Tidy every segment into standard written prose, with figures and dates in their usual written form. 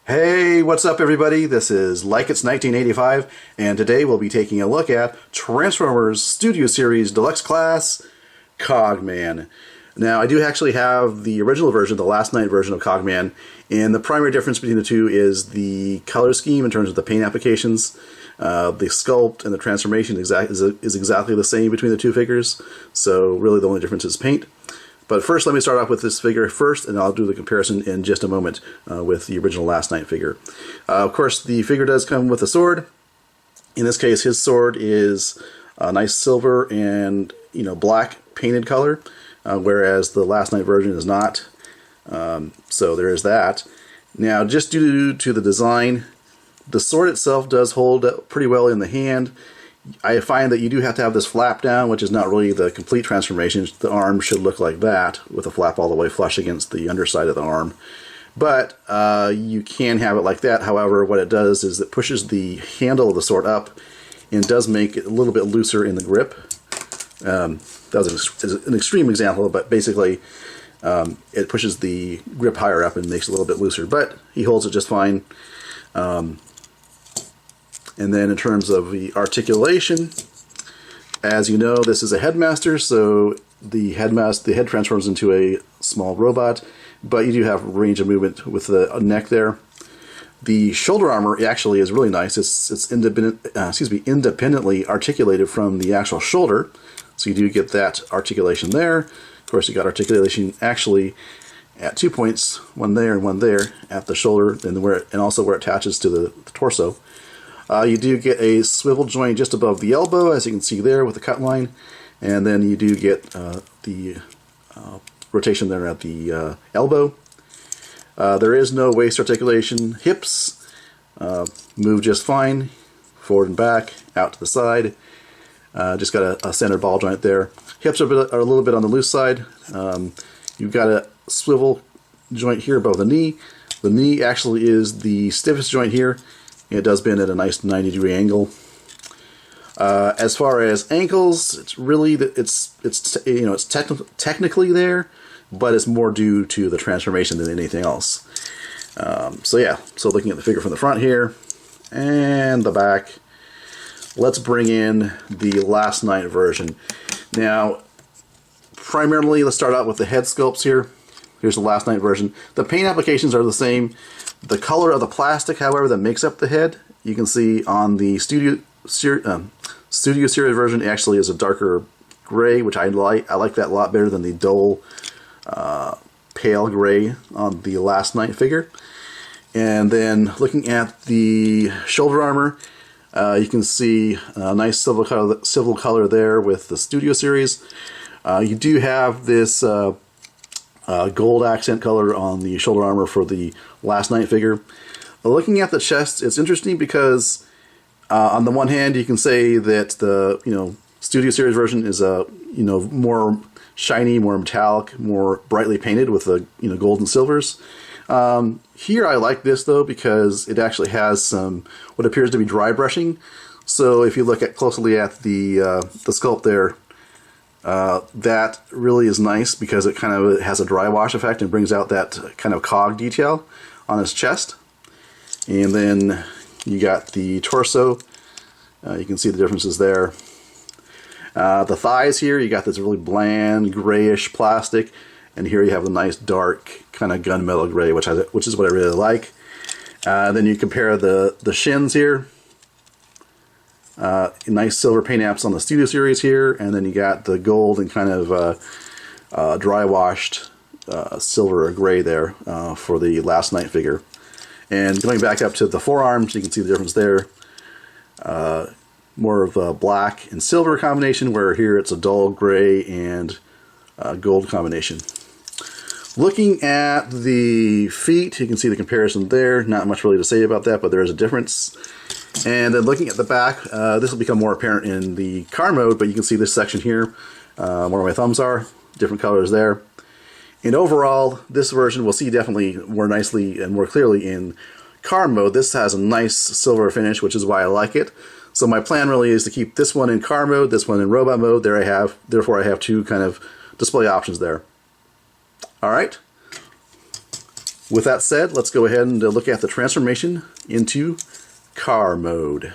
Hey, what's up everybody? This is Likeits1985, and today we'll be taking a look at Transformers Studio Series Deluxe Class Cogman. Now, I do actually have the original version, the last night version of Cogman, and the primary difference between the two is the color scheme in terms of the paint applications. The sculpt and the transformation is exactly the same between the two figures, so really the only difference is paint. But first, let me start off with this figure first, and I'll do the comparison in just a moment with the original Last Night figure. Of course, the figure does come with a sword. In this case, his sword is a nice silver and black painted color, whereas the Last Night version is not. So there is that. Now, just due to the design, the sword itself does hold up pretty well in the hand. I find that you do have to have this flap down, which is not really the complete transformation. The arm should look like that, with a flap all the way flush against the underside of the arm. But you can have it like that. However, what it does is it pushes the handle of the sword up and does make it a little bit looser in the grip. That was an extreme example, but basically it pushes the grip higher up and makes it a little bit looser. But he holds it just fine. And then in terms of the articulation, as you know, this is a headmaster, so the head transforms into a small robot, but you do have range of movement with the neck there. The shoulder armor actually is really nice. It's independently articulated from the actual shoulder, so you do get that articulation there. Of course, you got articulation actually at 2 points, one there and one there at the shoulder, and also where it attaches to the torso. You do get a swivel joint just above the elbow, as you can see there with the cut line, and then you do get the rotation there at the elbow. There is no waist articulation. Hips move just fine, forward and back, out to the side. Just got a center ball joint there. Hips are a little bit on the loose side. You've got a swivel joint here above the knee. The knee actually is the stiffest joint here. It does bend at a nice 90-degree angle. As far as ankles, it's really it's technically there, but it's more due to the transformation than anything else. So yeah, so looking at the figure from the front here and the back, let's bring in the Last Night version. Now, primarily, let's start out with the head sculpts here. Here's the Last Night version. The paint applications are the same. The color of the plastic, however, that makes up the head, you can see on the Studio Series version, actually is a darker gray, which I like. I like that a lot better than the dull, pale gray on the Last Night figure. And then looking at the shoulder armor, you can see a nice silver color there with the Studio Series. You do have this gold accent color on the shoulder armor for the Last Night figure. Looking at the chest, it's interesting because on the one hand, you can say that the Studio Series version is a more shiny, more metallic, more brightly painted with the gold and silvers. Here, I like this though because it actually has some what appears to be dry brushing. So if you look closely at the sculpt there, that really is nice because it kind of has a dry wash effect and brings out that kind of cog detail on his chest. And then you got the torso. You can see the differences there. The thighs here, you got this really bland grayish plastic, and here you have the nice dark kind of gunmetal gray, which is what I really like. Then you compare the shins here. Nice silver paint apps on the Studio Series here, and then you got the gold and kind of dry washed silver or gray there for the Last Night figure. And going back up to the forearms, you can see the difference there. More of a black and silver combination, where here it's a dull gray and gold combination. Looking at the feet, you can see the comparison there. Not much really to say about that, but there is a difference. And then looking at the back, this will become more apparent in the car mode, but you can see this section here, where my thumbs are, different colors there. And overall, this version we'll see definitely more nicely and more clearly in car mode. This has a nice silver finish, which is why I like it. So my plan really is to keep this one in car mode, this one in robot mode. Therefore I have two kind of display options there. All right. With that said, let's go ahead and look at the transformation into car mode.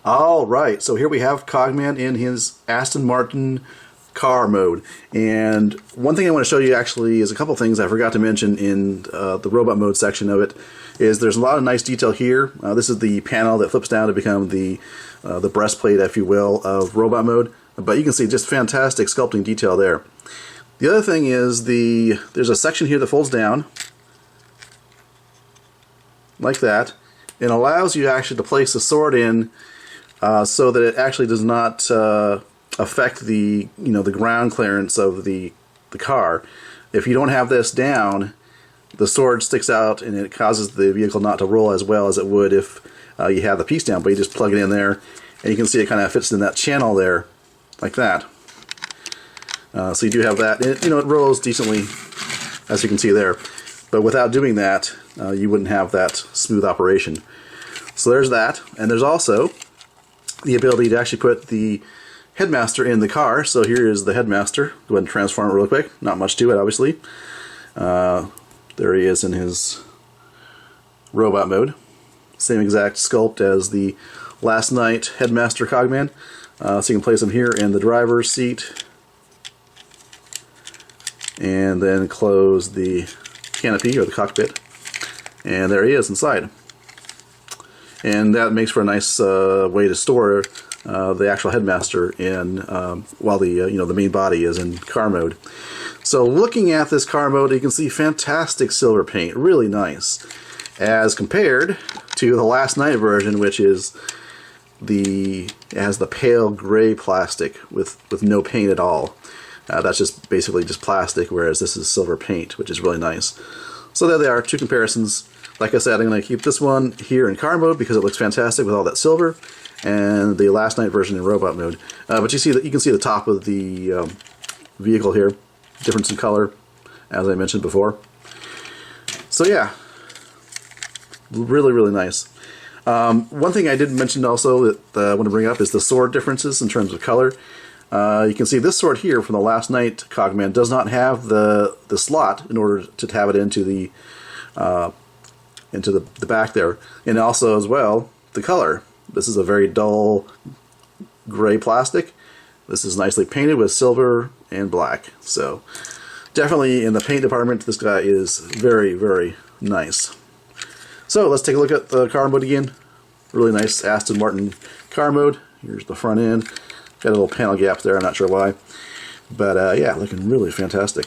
Alright, so here we have Cogman in his Aston Martin car mode. And one thing I want to show you actually is a couple things I forgot to mention in the robot mode section of it. Is there's a lot of nice detail here. This is the panel that flips down to become the breastplate, if you will, of robot mode. But you can see just fantastic sculpting detail there. The other thing is there's a section here that folds down like that. It allows you actually to place the sword in so that it actually does not affect the the ground clearance of the car. If you don't have this down, the sword sticks out and it causes the vehicle not to roll as well as it would if you have the piece down. But you just plug it in there, and you can see it kind of fits in that channel there, like that. So you do have that. It rolls decently, as you can see there. But without doing that, you wouldn't have that smooth operation. So there's that, and there's also the ability to actually put the headmaster in the car. So here is the headmaster. Go ahead and transform it real quick. Not much to it, obviously. There he is in his robot mode. Same exact sculpt as the Last Night headmaster Cogman. So you can place him here in the driver's seat. And then close the canopy or the cockpit. And there he is inside. And that makes for a nice way to store the actual headmaster in while the the main body is in car mode. So looking at this car mode, you can see fantastic silver paint, really nice, as compared to the Last Night version, which is has the pale gray plastic with no paint at all. That's just basically just plastic, whereas this is silver paint, which is really nice. So there they are, two comparisons. Like I said, I'm going to keep this one here in car mode because it looks fantastic with all that silver, and the Last Night version in robot mode. But you see that you can see the top of the vehicle here, difference in color, as I mentioned before. So yeah, really, really nice. One thing I didn't mention also that I want to bring up is the sword differences in terms of color. You can see this sort here from the last night Cogman does not have the slot in order to have it into the back there, and also as well the color. This is a very dull gray plastic. This is nicely painted with silver and black. So definitely in the paint department, this guy is very, very nice. So let's take a look at the car mode again. Really nice Aston Martin car mode. Here's the front end. Got a little panel gap there, I'm not sure why. But yeah, looking really fantastic.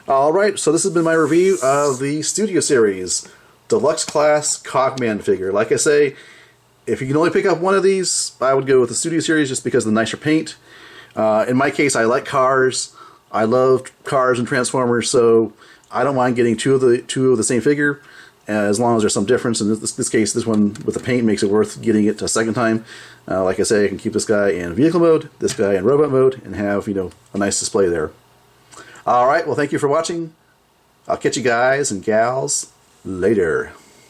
Alright, so this has been my review of the Studio Series Deluxe Class Cogman figure. Like I say, if you can only pick up one of these, I would go with the Studio Series just because of the nicer paint. In my case, I like cars. I love cars and Transformers, so I don't mind getting two of the same figure, as long as there's some difference. In this case, this one with the paint makes it worth getting it a second time. Like I say, I can keep this guy in vehicle mode, this guy in robot mode, and have, you know, a nice display there. Alright, well thank you for watching. I'll catch you guys and gals later.